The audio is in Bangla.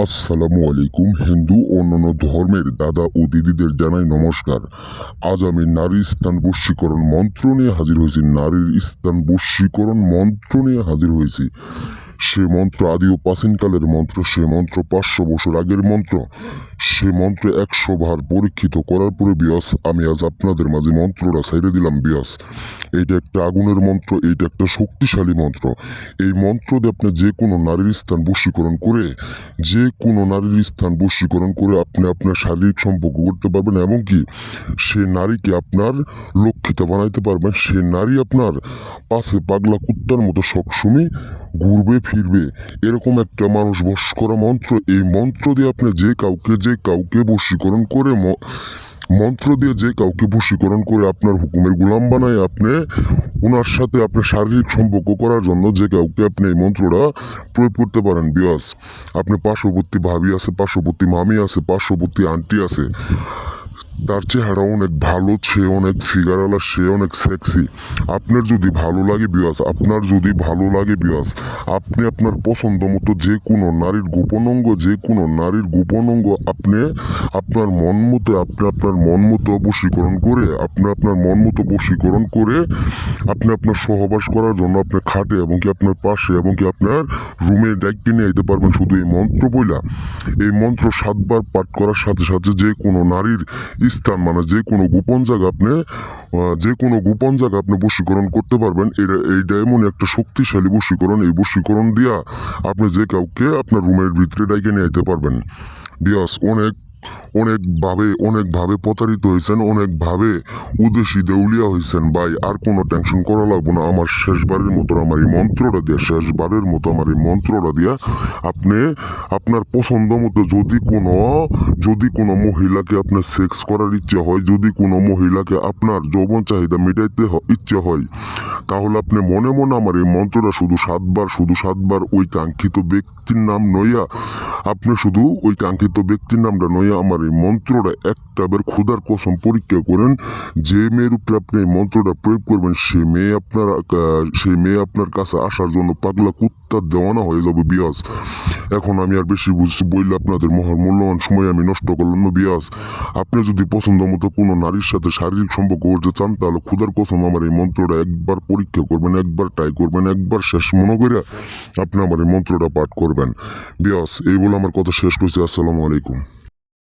আসসালামু আলাইকুম। হিন্দু ও অন্যান্য ধর্মের দাদা ও দিদিদের জানাই নমস্কার। আজ আমি নারী স্থান বশীকরণ মন্ত্র নিয়ে হাজির হয়েছি। নারীর স্থান বশীকরণ মন্ত্র নিয়ে হাজির হয়েছি। সে মন্ত্র আদি ও প্রাচীনকালের মন্ত্র, সে মন্ত্র 500 বছর আগের মন্ত্র, সে মন্ত্র 100 বার পরীক্ষিত করার পরে বিয়াস আমি আজ আপনাদের মাঝে মন্ত্রটা ছেড়ে দিলাম বিয়াস। এইটা একটা আগুনের মন্ত্র, এইটা একটা শক্তিশালী মন্ত্র। এই মন্ত্র দিয়ে আপনি যে কোনো নারীর স্থান বশীকরণ করে, যে কোনো নারীর স্থান বশীকরণ করে আপনি আপনার শারীরিক সম্পর্ক করতে পারবেন, এমনকি সে নারীকে আপনার লক্ষিতা বানাইতে পারবেন। সে নারী আপনার পাশে পাগলা কুত্তার মতো সবসময় ঘুরবে ফিরবে, এরকম একটা মানুষ বশ করা মন্ত্র। এই মন্ত্র দিয়ে আপনি যে কাউকে বশীকরণ করে মন্ত্র দিয়ে যে কাউকে বশীকরণ করে আপনার হুকুমের গোলাম বানায় আপনি ওনার সাথে আপনার শারীরিক সম্পর্ক করার জন্য যে কাউকে আপনি এই মন্ত্রটা প্রয়োগ করতে পারেন বিয়াস। আপনি পার্শ্ববর্তী ভাবি আছে, পার্শ্ববর্তী মামি আছে, পার্শ্ববর্তী আন্টি আছে, তার চেহারা অনেক ভালো, সে অনেক ফিগারওয়ালা, সে অনেক সেক্সি। আপনার যদি ভালো লাগে বিয়াস, আপনার যদি ভালো লাগে বিয়াস, আপনি আপনার পছন্দ মতো যে কোনো নারীর গোপন অঙ্গ, যে কোনো নারীর গোপন অঙ্গ আপনি আপনার মন মতো, আপনি আপনার মন মতো বশীকরণ করে, আপনি আপনার মন মতো বশীকরণ করে আপনি আপনার সহবাস করার জন্য আপনার খাটে এবং কি আপনার পাশে এবং কি আপনার রুমে ডাইকে নিয়ে যেতে পারবেন শুধু এই মন্ত্র বইলা। এই মন্ত্র 7 বার পাঠ করার সাথে সাথে যে কোনো নারীর স্থান মানে যে কোনো গোপন জায়গা আপনি বশীকরণ করতে পারবেন। এইটা এমন একটা শক্তিশালী বশীকরণ, এই বশীকরণ দিয়া আপনি যে কাউকে আপনার রুমের ভিতরে ডাইকে নিয়ে যেতে পারবেন বিয়াস। অনেকভাবে প্রতারিত হয়েছেন, অনেকভাবে উদ্দেশ্যী দেউলিয়া হয়েছেন ভাই। আর কোনো টেনশন করা লাগবে না। আমার শেষবারের মতো আমার এই মন্ত্রটা দিয়া আপনি আপনার পছন্দ মতো যদি কোনো মহিলাকে আপনার সেক্স করার ইচ্ছে হয়, যদি কোনো মহিলাকে আপনার যৌবন চাহিদা মেটাইতে ইচ্ছে হয়, তাহলে আপনি মনে মনে আমার এই মন্ত্রটা শুধু 7 বার ওই কাঙ্ক্ষিত ব্যক্তির নাম নইয়া, আপনি শুধু ওই কাঙ্ক্ষিত ব্যক্তির নামটা নইয়া আমার এই মন্ত্রটা একটাবার ক্ষুধার কসম পরীক্ষা করেন। যে মেয়ের উপরে আপনি এই মন্ত্রটা প্রয়োগ করবেন, সেই মেয়ে আপনার কাছে আসার জন্য পাগলা কুত্তার দেওয়ানা হয়ে যাবে বিয়াস। এখন আমি আর বেশি বললে আপনাদের মূল্যবান সময় আমি নষ্ট করলাম না বিয়াস। আপনি যদি পছন্দ মতো কোনো নারীর সাথে শারীরিক সম্পর্ক করতে চান, তাহলে ক্ষুধার কসম আমার এই মন্ত্রটা একবার পরীক্ষা করবেন, একবার ট্রাই করবেন, একবার শেষ মনে করে আপনি আমার এই মন্ত্রটা পাঠ করবেন বিয়াস। এই বলে আমার কথা শেষ করছি। আসসালামু আলাইকুম।